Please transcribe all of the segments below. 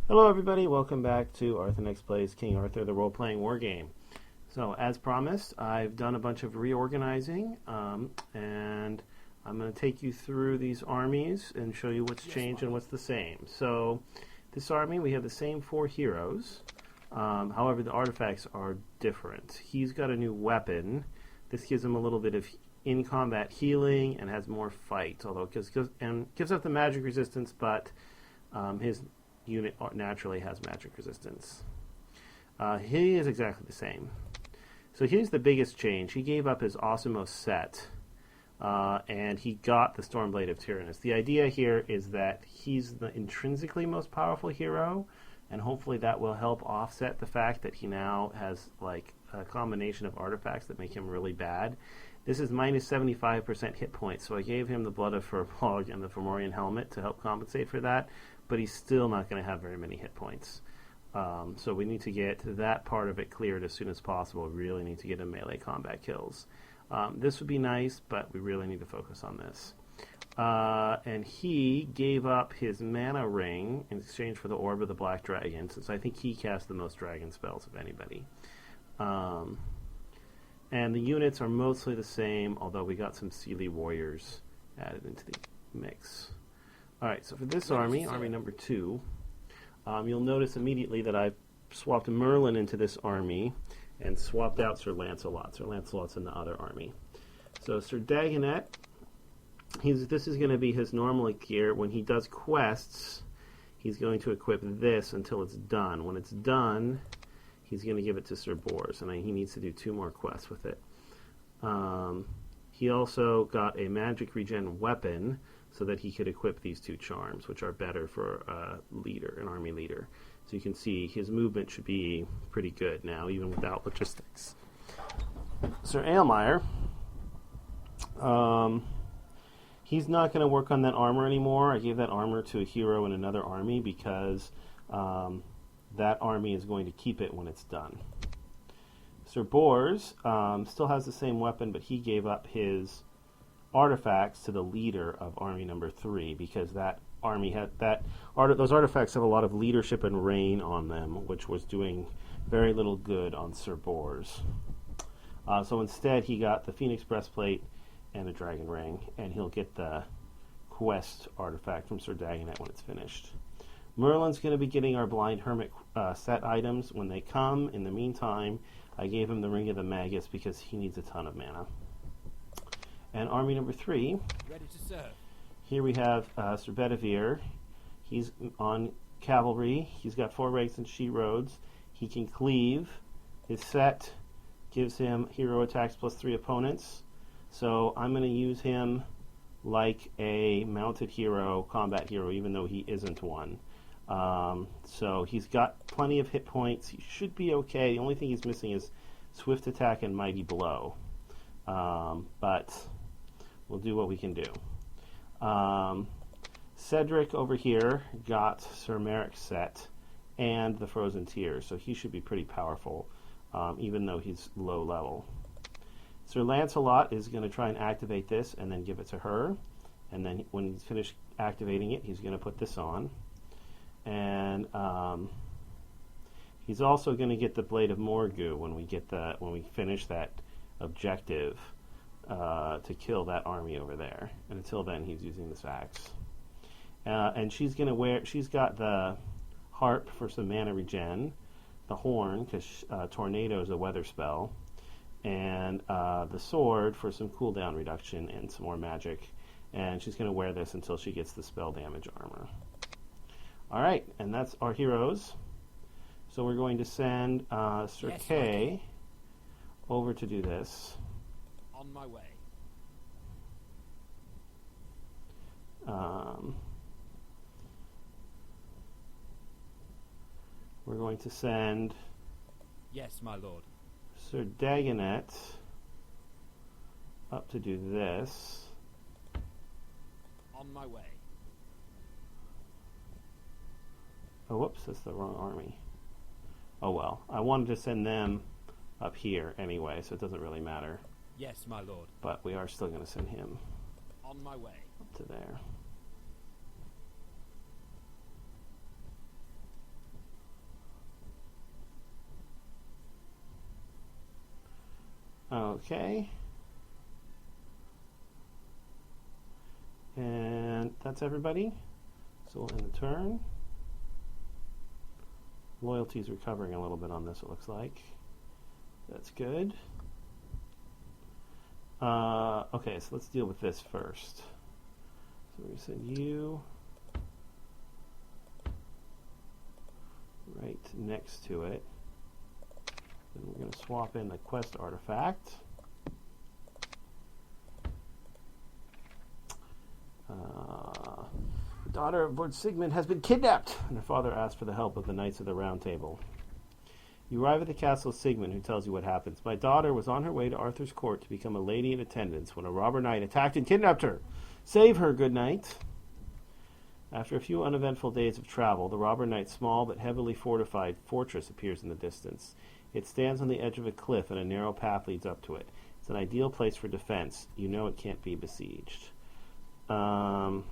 Hello everybody, welcome back to Arthenex Plays King Arthur, the role-playing wargame. So, as promised, I've done a bunch of reorganizing, and I'm going to take you through these armies and show you what's changed and what's the same. So, this army, we have the same 4 heroes, however the artifacts are different. He's got a new weapon. This gives him a little bit of in-combat healing and has more fight, although gives up the magic resistance, but his unit naturally has magic resistance. He is exactly the same. So here's the biggest change. He gave up his Awesomos set, and he got the Stormblade of Tyrannus. The idea here is that he's the intrinsically most powerful hero, and hopefully that will help offset the fact that he now has like a combination of artifacts that make him really bad. This is minus 75% hit points, so I gave him the Blood of Furbolg and the Fomorian Helmet to help compensate for that, but he's still not going to have very many hit points. So we need to get that part of it cleared as soon as possible. We really need to get him melee combat kills. This would be nice, but we really need to focus on this. And he gave up his mana ring in exchange for the Orb of the Black Dragon, since I think he cast the most dragon spells of anybody. And the units are mostly the same, although we got some Seelie warriors added into the mix. Alright, so for this army, army number 2, you'll notice immediately that I've swapped Merlin into this army and swapped out Sir Lancelot. Sir Lancelot's in the other army. So Sir Dagonet, this is going to be his normal gear. When he does quests, he's going to equip this until it's done. When it's done, he's going to give it to Sir Bors, and he needs to do 2 more quests with it. He also got a magic regen weapon so that he could equip these 2 charms, which are better for a leader, an army leader. So you can see his movement should be pretty good now, even without logistics. Sir Aylmire, he's not going to work on that armor anymore. I gave that armor to a hero in another army because that army is going to keep it when it's done. Sir Bors still has the same weapon, but he gave up his artifacts to the leader of army number 3 because that army had those artifacts have a lot of leadership and reign on them, which was doing very little good on Sir Bors. So instead he got the Phoenix breastplate and a dragon ring, and he'll get the quest artifact from Sir Dagonet when it's finished. Merlin's going to be getting our Blind Hermit set items when they come. In the meantime, I gave him the Ring of the Magus because he needs a ton of mana. And army number 3, ready to serve. Here we have Sir Bedivere. He's on cavalry. He's got 4 ranks and she roads. He can cleave. His set gives him hero attacks plus 3 opponents. So I'm going to use him like a mounted hero, combat hero, even though he isn't one. So he's got plenty of hit points. He should be okay. The only thing he's missing is swift attack and mighty blow. But we'll do what we can do. Cedric over here got Sir Merrick's set and the Frozen Tears, so he should be pretty powerful, even though he's low level. Sir Lancelot is going to try and activate this and then give it to her, and then when he's finished activating it, he's going to put this on. And he's also going to get the Blade of Morgul when we finish that objective to kill that army over there. And until then, he's using this axe. And she's got the harp for some mana regen, the horn because tornado is a weather spell, and the sword for some cooldown reduction and some more magic. And she's going to wear this until she gets the spell damage armor. Alright, and that's our heroes. So we're going to send Sir Kay over to do this. On my way. We're going to send Yes, my lord. Sir Dagonet up to do this. On my way. Oh, whoops, that's the wrong army. Oh well, I wanted to send them up here anyway, so it doesn't really matter. Yes, my lord. But we are still going to send him On my way. up to there. Okay. And that's everybody. So we'll end the turn. Loyalty's recovering a little bit on this, it looks like. That's good. Okay, so let's deal with this first. So we're going to send you right next to it. Then we're going to swap in the quest artifact. The daughter of Lord Sigmund has been kidnapped, and her father asked for the help of the Knights of the Round Table. You arrive at the castle of Sigmund, who tells you what happens. My daughter was on her way to Arthur's court to become a lady in attendance when a robber knight attacked and kidnapped her. Save her, good knight. After a few uneventful days of travel, the robber knight's small but heavily fortified fortress appears in the distance. It stands on the edge of a cliff, and a narrow path leads up to it. It's an ideal place for defense. You know it can't be besieged. Alright,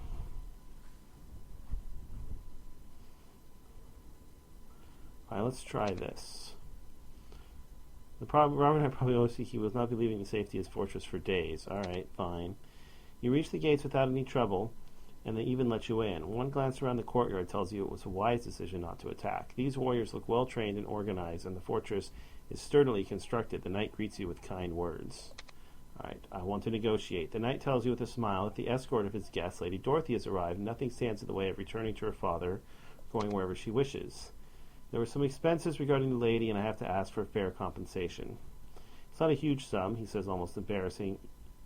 let's try this. Robert and I probably always think he will not be leaving the safety of his fortress for days. Alright, fine. You reach the gates without any trouble, and they even let you in. One glance around the courtyard tells you it was a wise decision not to attack. These warriors look well trained and organized, and the fortress is sturdily constructed. The knight greets you with kind words. Alright, I want to negotiate. The knight tells you with a smile that the escort of his guest, Lady Dorothy, has arrived. Nothing stands in the way of returning to her father, going wherever she wishes. There were some expenses regarding the lady, and I have to ask for fair compensation. It's not a huge sum, he says, almost embarrassing.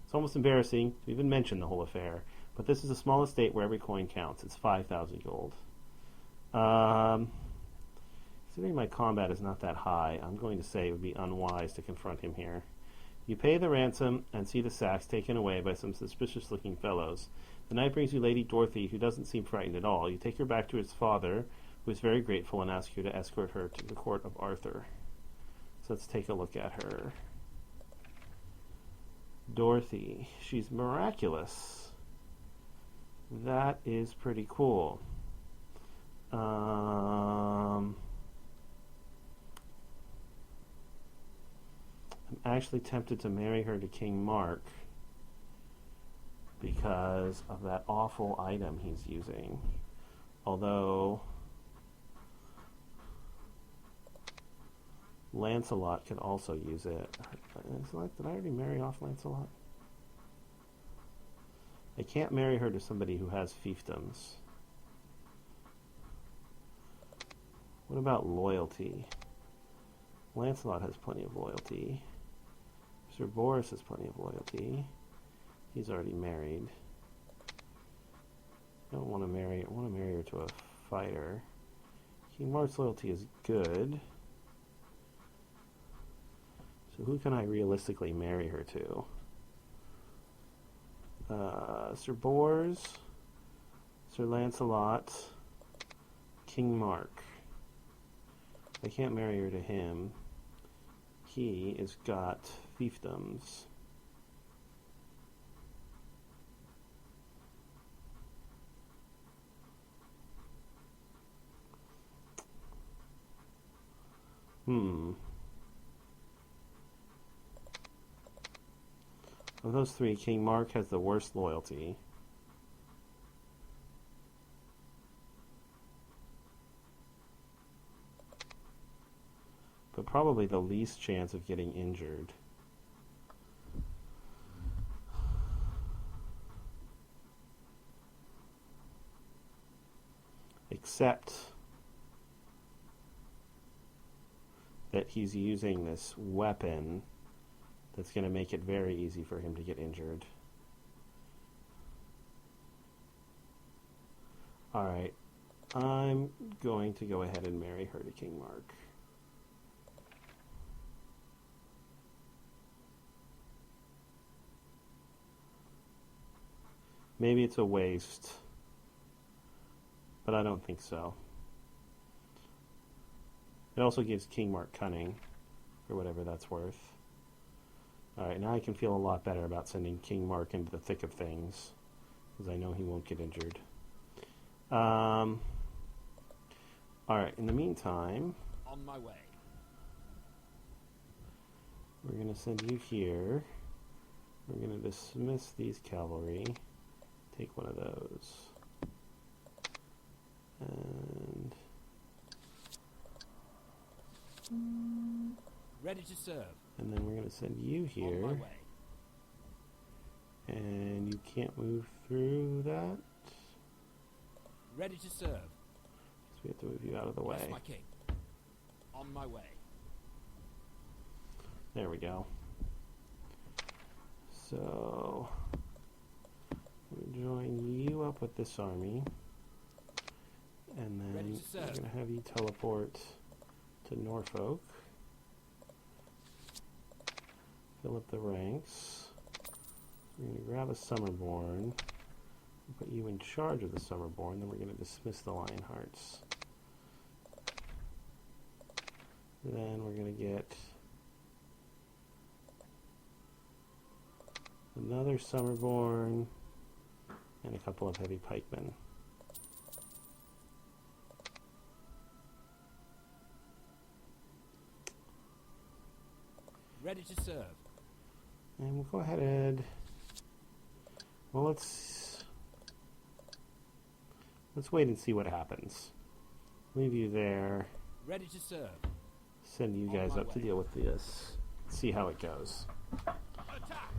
It's almost embarrassing to even mention the whole affair, but this is a small estate where every coin counts. It's 5,000 gold. Considering my combat is not that high, I'm going to say it would be unwise to confront him here. You pay the ransom and see the sacks taken away by some suspicious-looking fellows. The knight brings you Lady Dorothy, who doesn't seem frightened at all. You take her back to his father, who is very grateful, and asks you to escort her to the court of Arthur. So let's take a look at her. Dorothy. She's miraculous. That is pretty cool. I'm actually tempted to marry her to King Mark because of that awful item he's using. Although Lancelot could also use it. Did I already marry off Lancelot? I can't marry her to somebody who has fiefdoms. What about loyalty? Lancelot has plenty of loyalty. Sir Boris has plenty of loyalty. He's already married. I don't want to marry her. I want to marry her to a fighter. King Mark's loyalty is good. So who can I realistically marry her to? Sir Bors, Sir Lancelot, King Mark. I can't marry her to him. He has got fiefdoms. Of those three, King Mark has the worst loyalty. But probably the least chance of getting injured. Except that he's using this weapon that's going to make it very easy for him to get injured. Alright, I'm going to go ahead and marry her to King Mark. Maybe it's a waste, but I don't think so. It also gives King Mark cunning, for whatever that's worth. Alright, now I can feel a lot better about sending King Mark into the thick of things, because I know he won't get injured. Alright, in the meantime... On my way. We're going to send you here. We're going to dismiss these cavalry. Take one of those. And Ready to serve. and then we're going to send you On here. my way. And you can't move through that. Ready to serve. So we have to move you out of the Yes, way. my king. On my way. There we go. So we'll join you up with this army. And Ready then to serve. we're going to have you teleport to Norfolk. Fill up the ranks. We're going to grab a Summerborn. Put you in charge of the Summerborn. Then we're going to dismiss the Lionhearts. Then we're going to get another Summerborn and a couple of heavy pikemen. Ready to serve. And we'll go ahead and well, let's wait and see what happens. Leave you there. Ready to serve. Send you On guys my up to way. deal with this. See how it goes. Attack.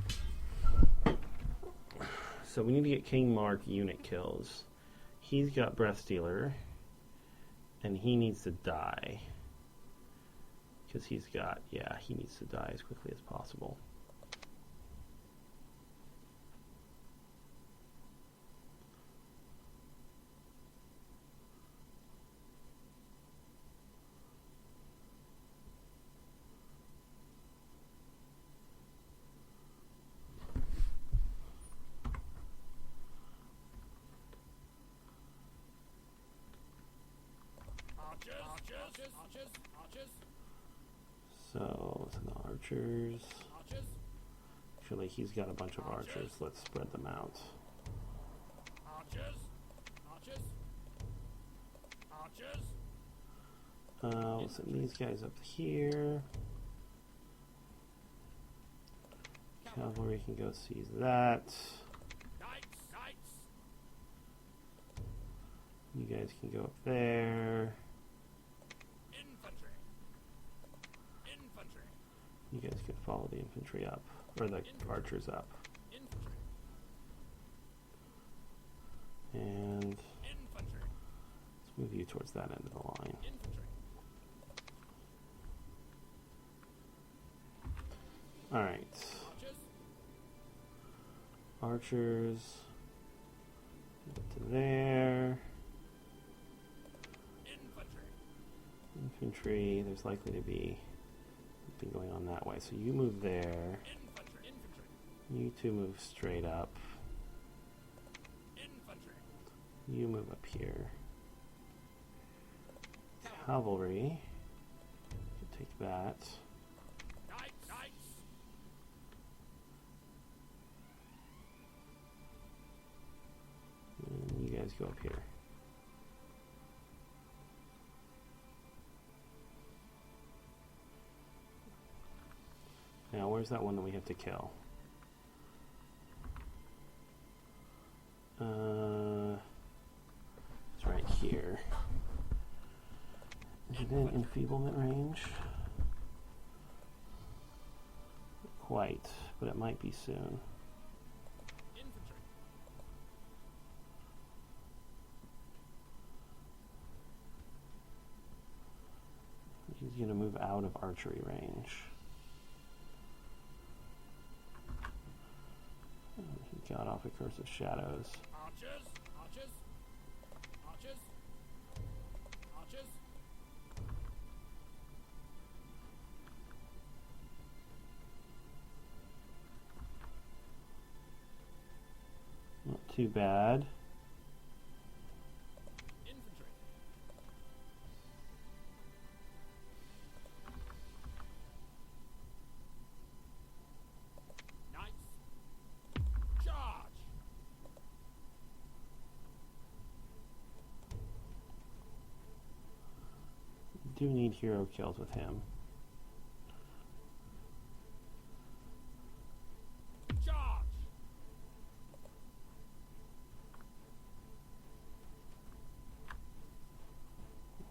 So we need to get King Mark unit kills. He's got Breath Stealer, and he needs to die. Because he's got, yeah, he needs to die as quickly as possible. Archers. So, the archers. Archers. Actually, he's got a bunch of archers. Let's spread them out. Archers. We'll send these guys up here. Cavalry can go seize that. Knights. You guys can go up there. Infantry. You guys can follow the infantry up, or the archers up. Infantry. And Infantry. let's move you towards that end of the line. Infantry. Alright. Archers. Archers. Up to there. Infantry. Infantry, there's likely to be something going on that way. So you move there. Infantry. You two move straight up. Infantry. You move up here. Cavalry. You take that. Knights. And you guys go up here. Now, where's that one that we have to kill? It's right here. Is it in enfeeblement range? Not quite, but it might be soon. Infantry. He's going to move out of archery range. He got off a Curse of Shadows. Archers. Not too bad. Infantry. Knights. Charge. Do need hero kills with him.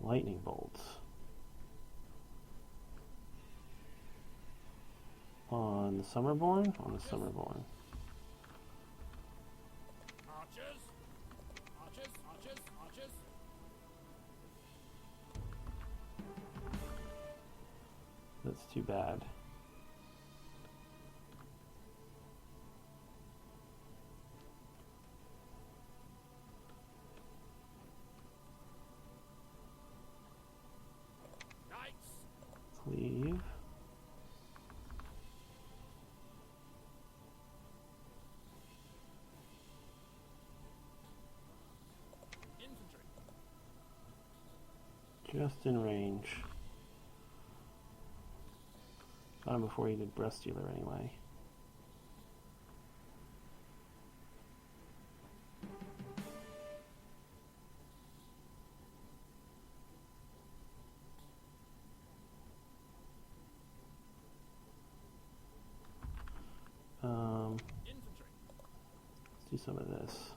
lightning bolts on the Summerborn. On the Summerborn. Archers. Archers. Archers. Archers. That's too bad. Knights. Cleave. Infantry. Just in range. Got him before he did breast dealer anyway. Infantry. Let's do some of this.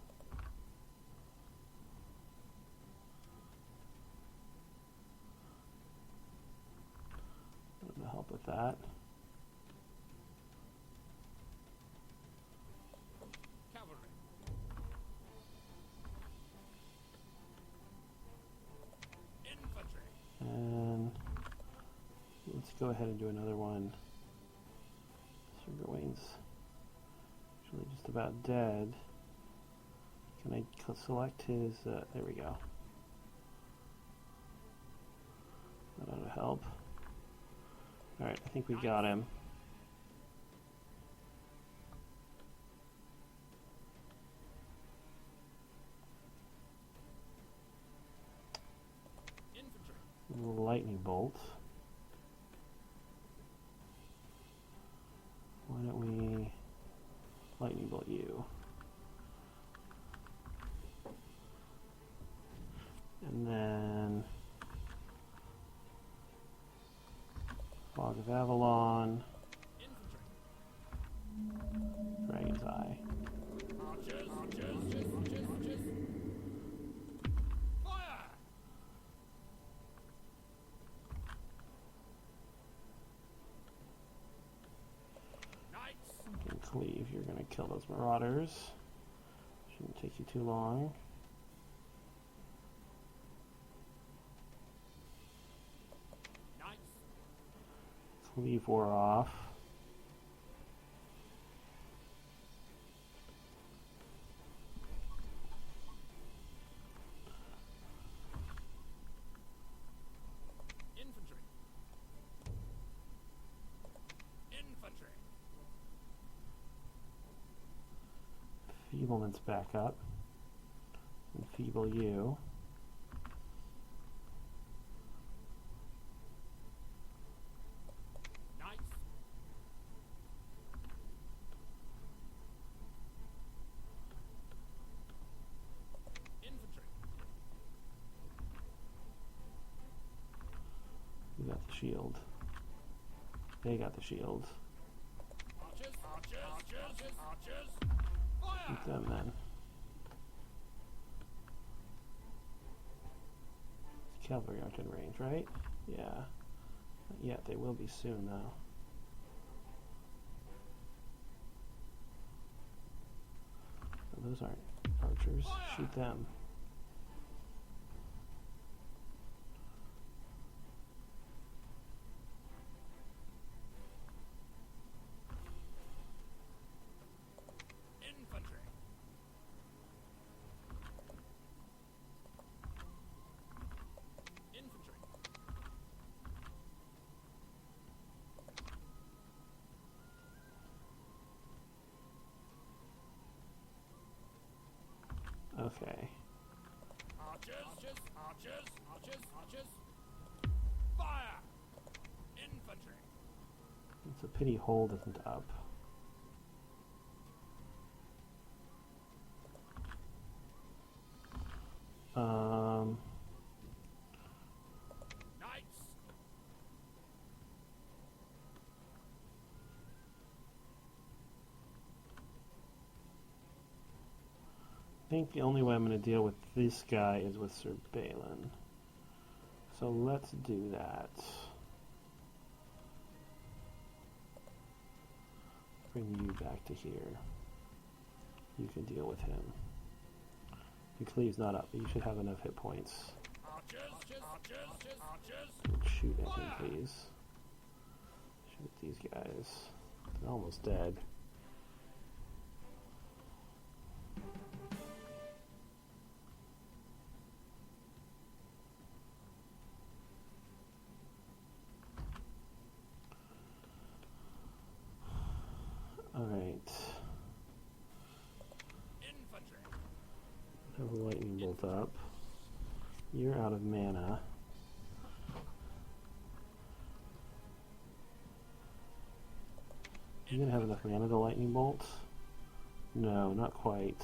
To help with that. Cavalry. Infantry. And let's go ahead and do another one. Sir Gawain's actually just about dead. Can I select his? There we go. That ought to help. Alright, I think we got him. Infantry. Lightning bolt. Why don't we lightning bolt you? And then Fog of Avalon, Infantry. Dragon's Eye. Archers. Archers. Archers. Archers. Archers. Fire. Knights. And Cleave, you're going to kill those marauders. Shouldn't take you too long. Knights. Cleave wore off. Infantry. Infantry. Feeblement's back up. And Feeble you. Knights. Infantry. You got the shield. They got the shield. Archers. Archers. Archers. Archers. Fire. Shoot them then. Cavalry aren't in range, right? Yeah. Not yet. They will be soon, though. Oh, those aren't archers. Shoot them. Infantry. Infantry. Okay. Archers. Archers. Archers. Archers. Archers. Fire. Infantry. It's a pity hold isn't up. Knights. I think the only way I'm going to deal with this guy is with Sir Balin. So let's do that. Bring you back to here. You can deal with him. Your cleave's not up, but you should have enough hit points. Don't shoot at him, please. Shoot these guys. They're almost dead. Alright. Have a lightning bolt up. You're out of mana. You gonna have enough mana to lightning bolt? No, not quite.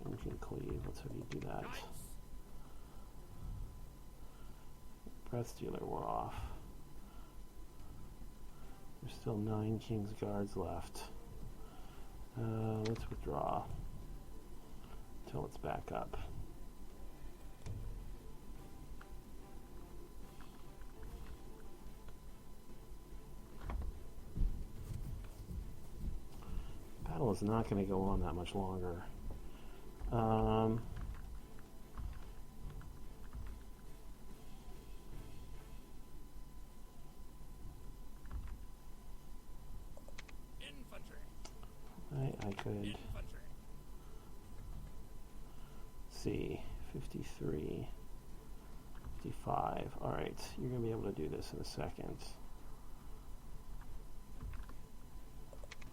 You can cleave. Let's have you do that. Breath Stealer wore off. There's still 9 King's Guards left. Let's withdraw until it's back up. Battle is not going to go on that much longer. I could see 53, 55. All right, you're going to be able to do this in a second.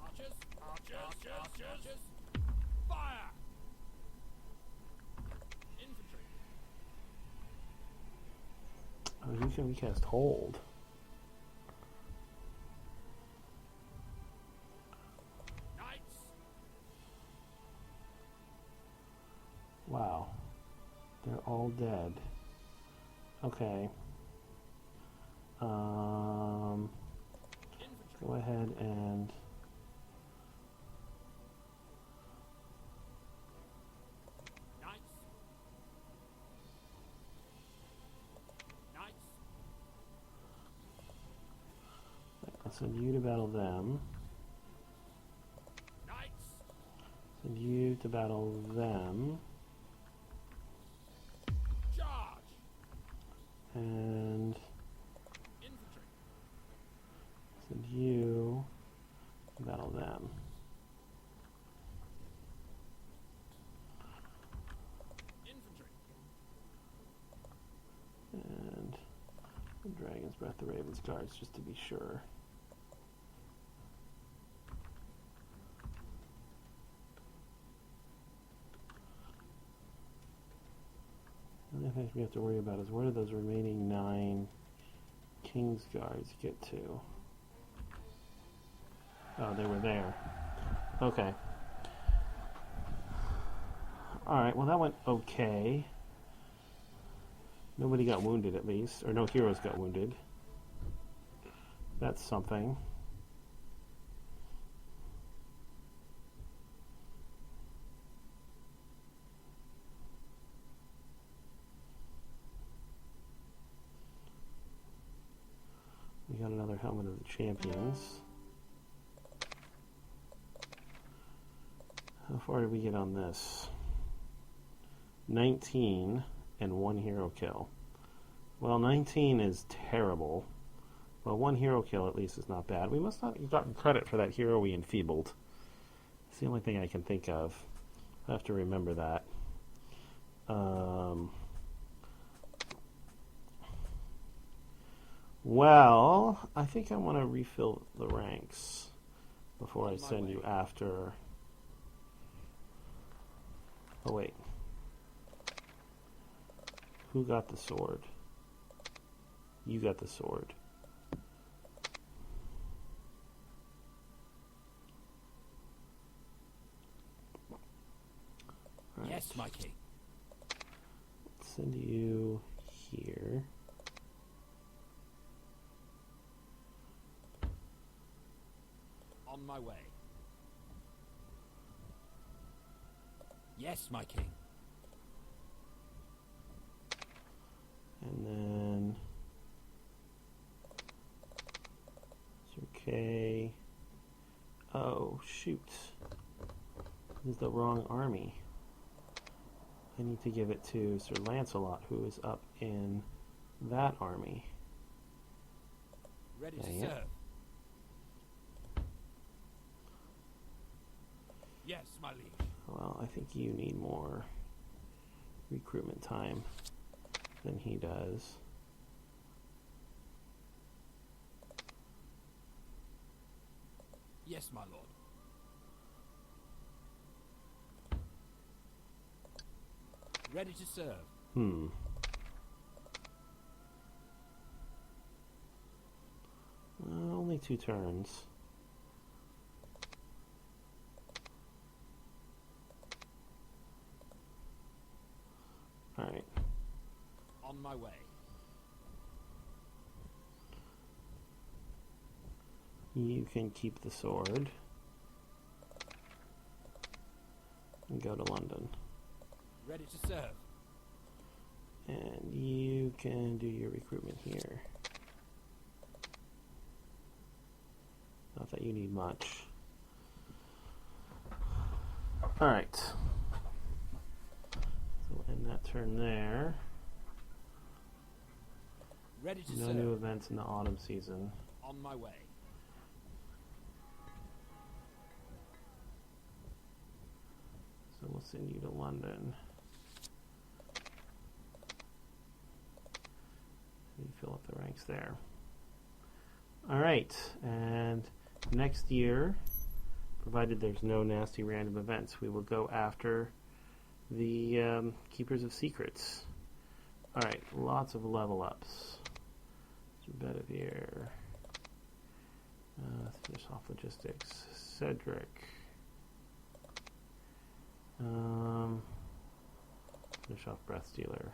Archers, archers, archers, fire! Infantry. Oh, you can cast Hold. Wow, they're all dead. Okay. Go ahead and I'll send you to battle them. Send you to battle them. And send you to battle them. And the Dragon's Breath, the Raven's Guards, just to be sure. The only thing we have to worry about is where do those remaining 9 King's Guards get to? Oh, they were there. Okay. Alright, well that went okay. Nobody got wounded at least, or no heroes got wounded. That's something. We got another Helmet of the Champions. How far did we get on this? 19 and 1 hero kill. Well, 19 is terrible. Well, 1 hero kill at least is not bad. We must not have gotten credit for that hero we enfeebled. It's the only thing I can think of. I have to remember that. Well, I think I want to refill the ranks before I send you after. Oh, wait. Who got the sword? You got the sword. Right. Yes, my king. Send you here. my way. Yes, my king. And then Sir Kay. Oh, shoot. This is the wrong army. I need to give it to Sir Lancelot, who is up in that army. Ready to Dang it. serve. Yes, my liege. Well, I think you need more recruitment time than he does. Yes, my lord. Ready to serve. Only 2 turns. Alright. On my way. You can keep the sword and go to London. Ready to serve. And you can do your recruitment here. Not that you need much. Alright. So we'll end that turn there. Ready to No serve. new events in the autumn season. On my way. So we'll send you to London. You fill up the ranks there. Alright, and next year, provided there's no nasty random events, we will go after the Keepers of Secrets. Alright, lots of level ups. Bedivere. Finish off logistics. Cedric. Finish off Breath Stealer.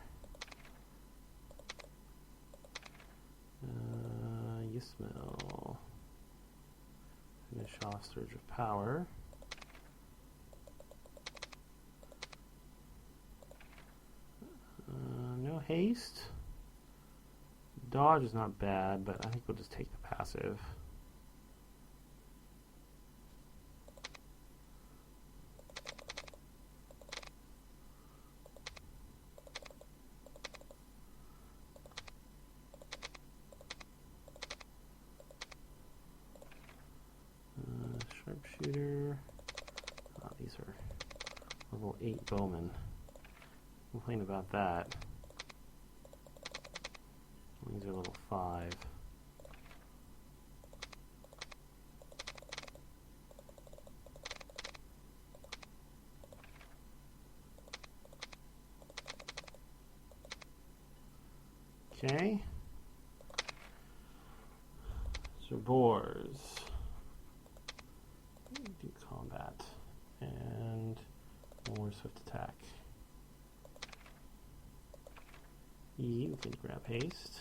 Yismail. Finish off Surge of Power. No haste. Dodge is not bad, but I think we'll just take the passive. Sharpshooter. Oh, these are level 8 bowmen. Complain about that. These are level 5. Okay. Sir Boars. Do combat. And more swift attack. You can grab haste.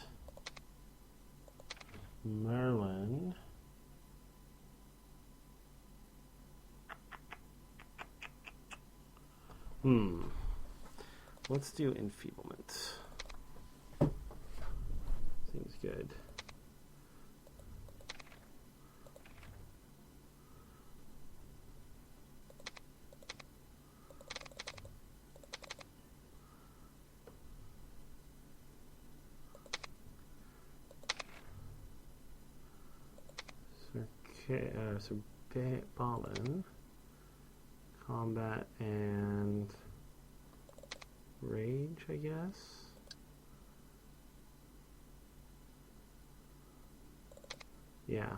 Merlin. Let's do enfeeblement. Seems good. Sir Balin. Combat and rage, I guess. Yeah.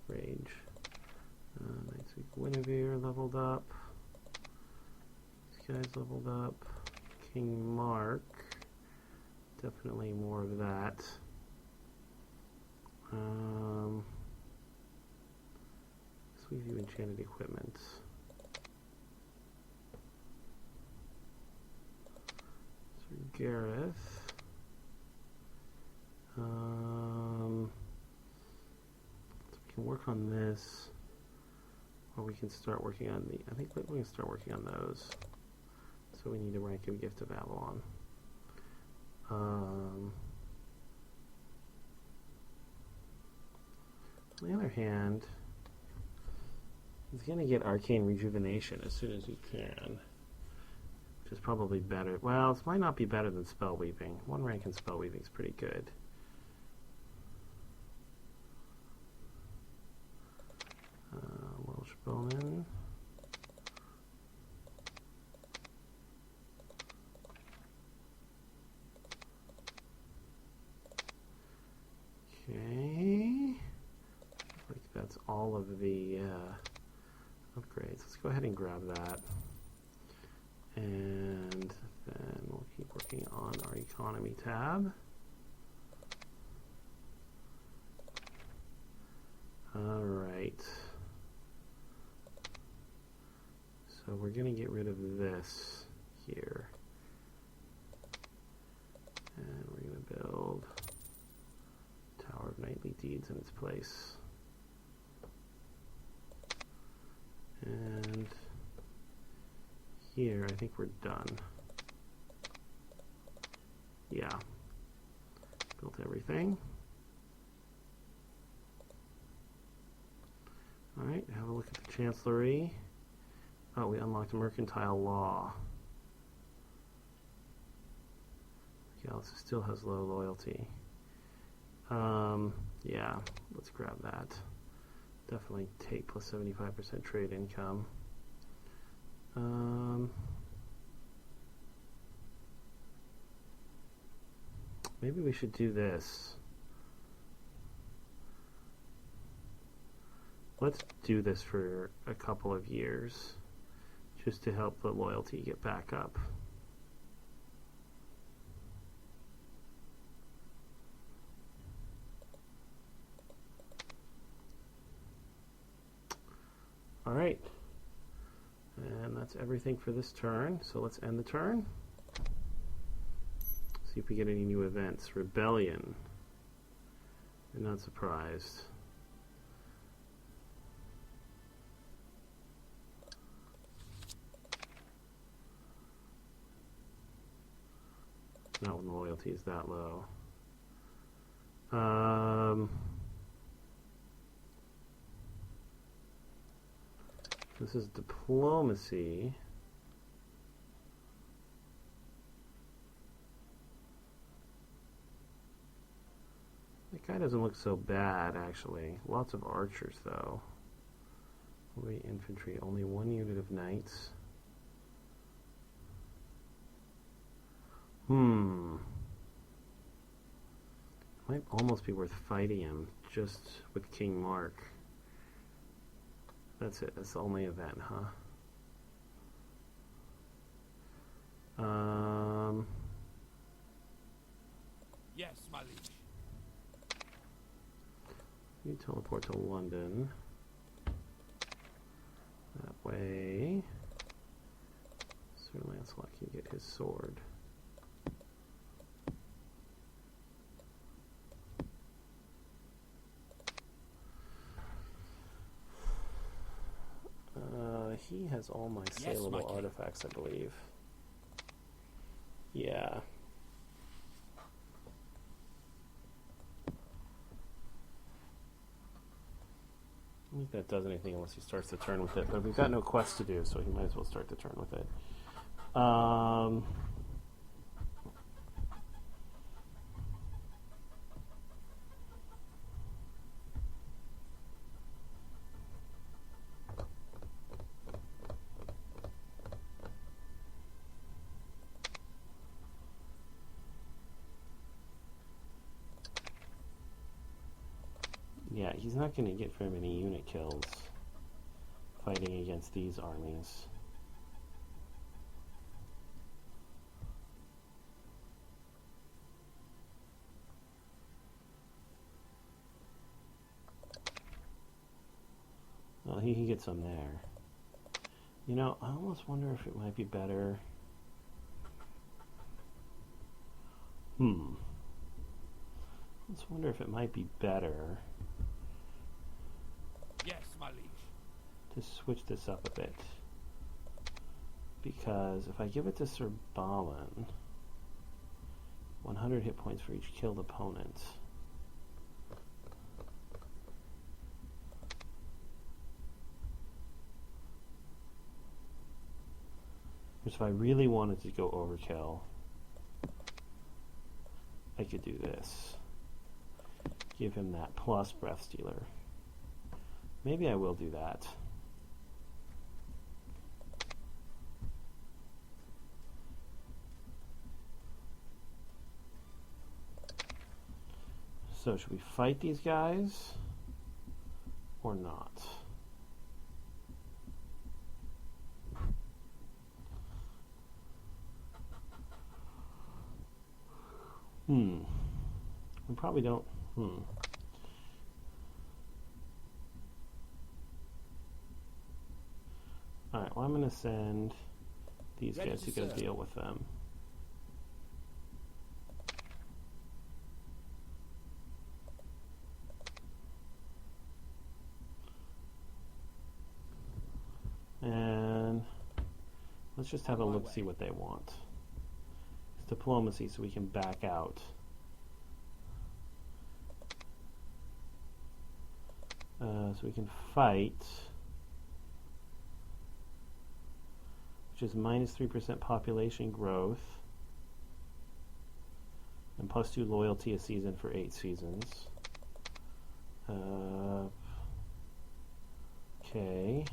Rage. Knights of Guinevere leveled up. These guys leveled up. King Mark. Definitely more of that. Let's review enchanted equipment. Sir Gareth. So we can work on this. Or we can start working on the... I think we can start working on those. So we need to rank him Gift of Avalon. On the other hand, he's going to get Arcane Rejuvenation as soon as he can. Which is probably better. Well, this might not be better than Spell Weaving. 1 rank in Spell Weaving is pretty good. Welsh Bowman. Okay. Like that's all of the upgrades. Let's go ahead and grab that. And then we'll keep working on our economy tab. All right. So we're going to get rid of this here. And we're going to build Tower of Knightly Deeds in its place. And here, I think we're done. Yeah. Built everything. Alright, have a look at the Chancellery. Oh, we unlocked Mercantile Law. Gallus still has low loyalty. Yeah, let's grab that. Definitely take plus 75% trade income. Maybe we should do this. Let's do this for a couple of years, just to help the loyalty get back up. All right, and that's everything for this turn. So let's end the turn. See if we get any new events. Rebellion. I'm not surprised. Not when the loyalty is that low. This is diplomacy. That guy doesn't look so bad, actually. Lots of archers, though. Heavy infantry, only 1 unit of knights. Might almost be worth fighting him, just with King Mark. That's it. That's the only event, huh? Yes, my liege. You teleport to London. That way, Sir Lancelot can get his sword. He has all my saleable artifacts, I believe. Yeah. I don't think that does anything unless he starts the turn with it, but we've got no quest to do, so he might as well start the turn with it. Yeah, he's not going to get very many unit kills fighting against these armies. Well, he can get some there. You know, I almost wonder if it might be better. Let's wonder if it might be better. Yes, my liege. to switch this up a bit. Because if I give it to Sir Balin, 100 hit points for each killed opponent. Which if I really wanted to go overkill, I could do this. Give him that plus Breath Stealer. Maybe I will do that. So should we fight these guys or not? We probably don't. Alright, well I'm going to send these guys to go deal with them. And let's just have a look, see what they want. It's diplomacy, so we can back out. So we can fight, which is minus 3% population growth and plus 2 loyalty a season for 8 seasons. Okay.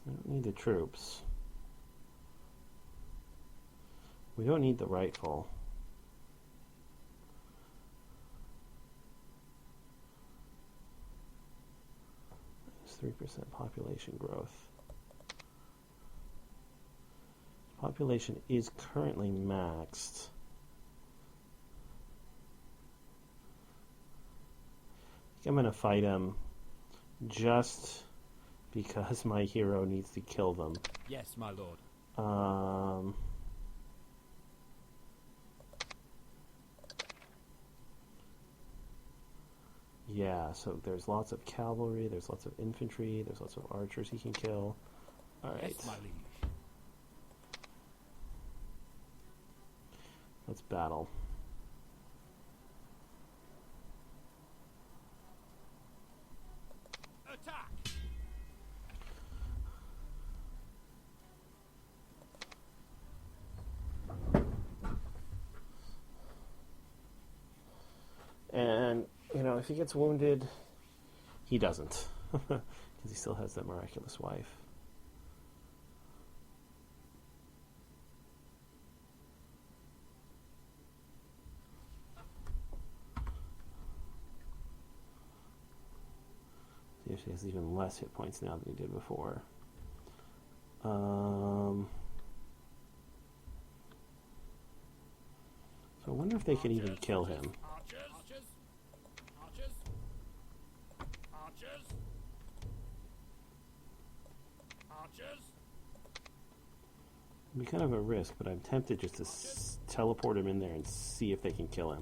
I don't need the troops. We don't need the rifle. Minus 3% population growth. Population is currently maxed. I'm going to fight him just because my hero needs to kill them. Yes, my lord. Yeah, so there's lots of cavalry, there's lots of infantry, there's lots of archers he can kill. Alright. Yes, my liege. Let's battle. Attack! And, you know, if he gets wounded, he doesn't. Because he still has that miraculous wife. He actually has even less hit points now than he did before. So I wonder if they can even kill him. It'd be kind of a risk, but I'm tempted just to teleport him in there and see if they can kill him.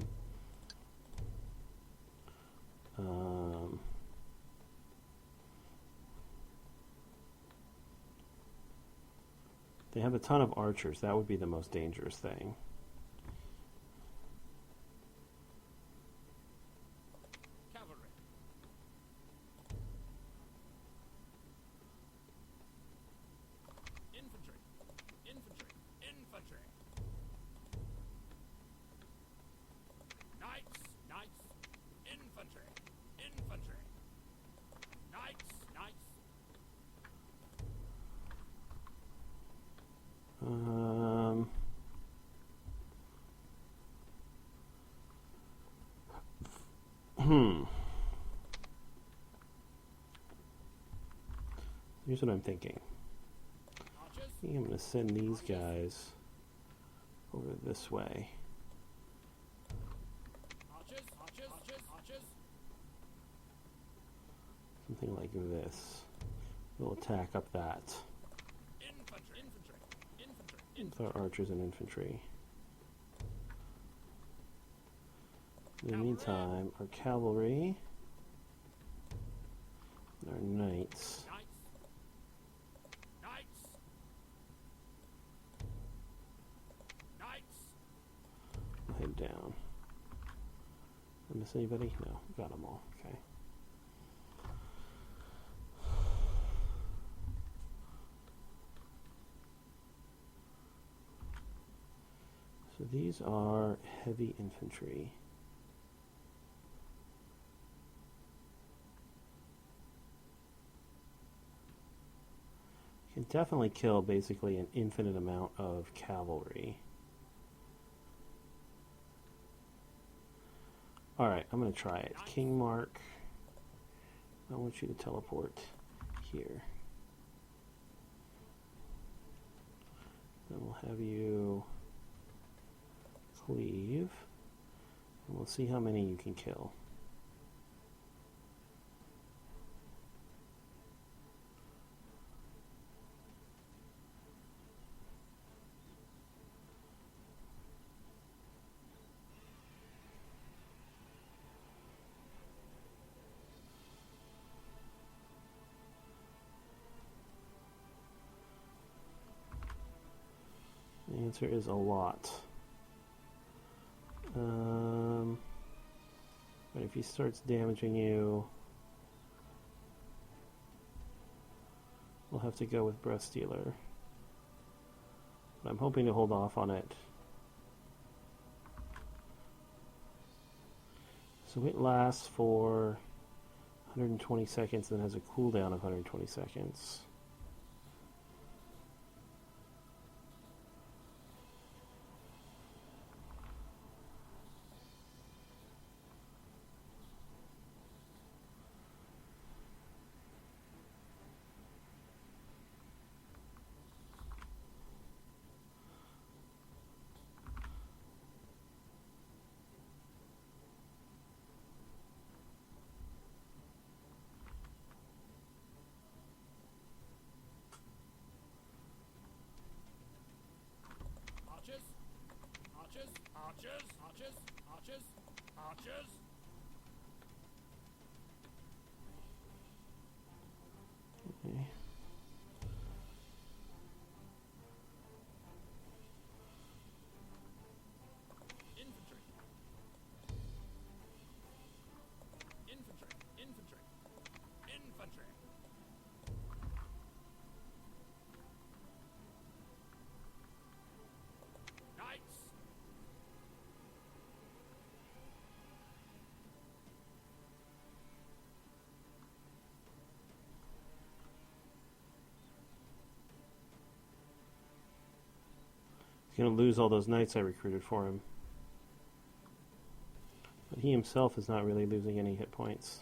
They have a ton of archers. That would be the most dangerous thing. Cavalry. Infantry. Infantry. Infantry. Knights. Knights. Infantry. Infantry. Knights. Knights. Here's what I'm thinking. I think I'm going to send these guys over this way. Archers. Archers. Something like this. We'll attack up that. Infantry, infantry, infantry, With our archers and infantry. In the meantime, our cavalry, and our knights. Knights. Knights. We'll head down. Did I miss anybody? No, got them all. Okay. So these are heavy infantry. Can definitely kill basically an infinite amount of cavalry. Alright, I'm going to try it. King Mark, I want you to teleport here. Then we'll have you cleave, and we'll see how many you can kill. The answer is a lot. But if he starts damaging you, we'll have to go with Breath Stealer. But I'm hoping to hold off on it. So it lasts for 120 seconds and has a cooldown of 120 seconds. Archers. Archers. Archers. Archers. Archers. Archers. Okay. Infantry. Infantry. Infantry. Infantry. Knights. He's going to lose all those knights I recruited for him. But he himself is not really losing any hit points.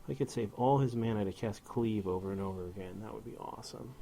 If I could save all his mana to cast Cleave over and over again, that would be awesome.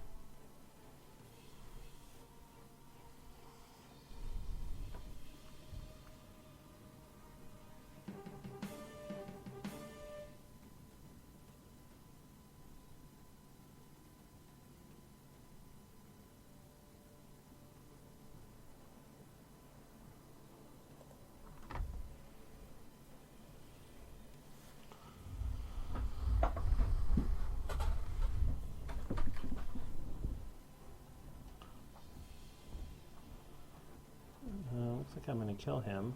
Looks like I'm going to kill him.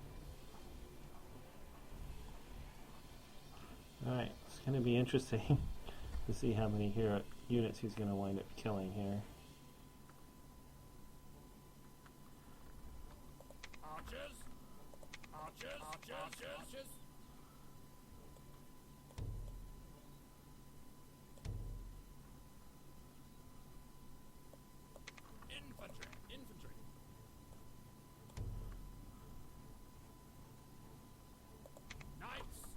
Alright, it's going to be interesting to see how many hero units he's going to wind up killing here. Archers. Archers. Archers. Archers. Archers. Infantry. Infantry. Knights.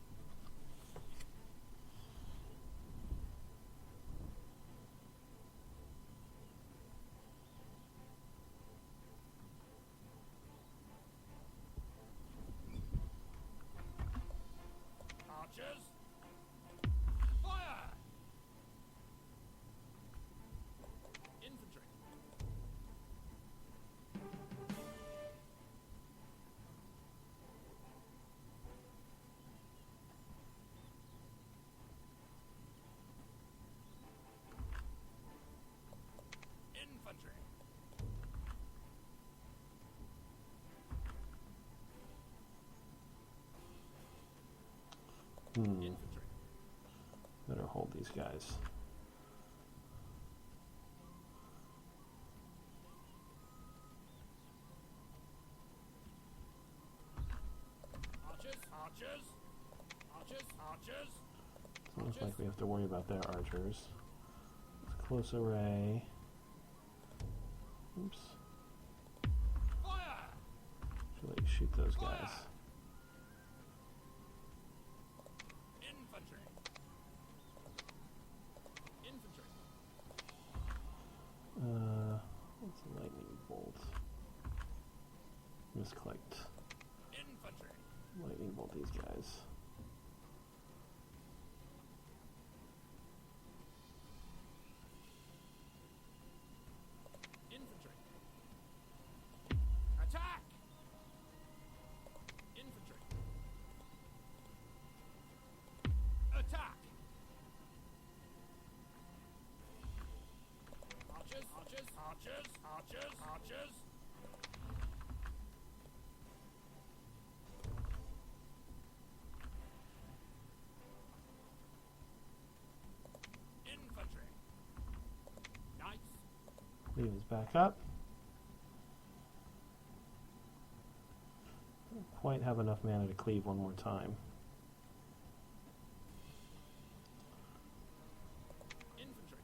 Infantry. Better hold these guys. Archers. Archers. Archers. Archers. Doesn't look like we have to worry about their archers. It's close array. Oops. Fire. Should let you shoot those guys. Infantry. Infantry. What's a lightning bolt? Misclicked. Infantry. Lightning bolt these guys. Infantry. Attack. Infantry. Attack. Archers. Archers. Archers. Archers. Archers. Infantry. Knights. Leave his back up. Don't quite have enough mana to cleave one more time. Infantry.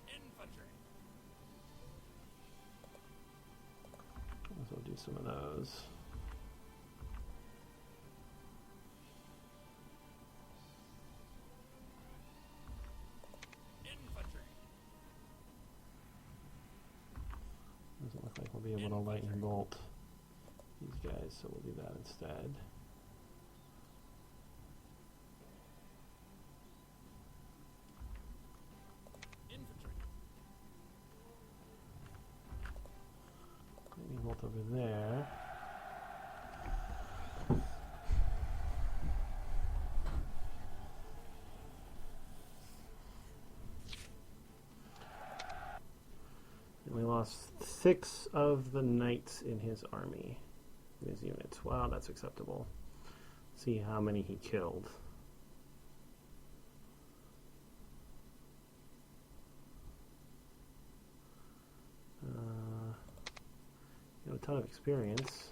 Infantry. Let's go do some of those. Infantry. Doesn't look like we'll be able to lightning bolt these guys, so we'll do that instead. Infantry. Lightning bolt over there. And we lost 6 of the knights in his army, in his units. Wow, that's acceptable. See how many he killed. You have a ton of experience.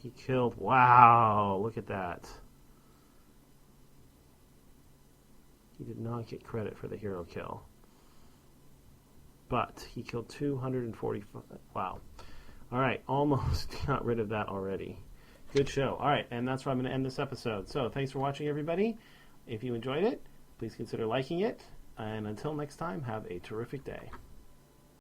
He killed. Wow, look at that. He did not get credit for the hero kill. But he killed 245. Wow. All right, almost got rid of that already. Good show. All right, and that's where I'm going to end this episode. So thanks for watching, everybody. If you enjoyed it, please consider liking it. And until next time, have a terrific day.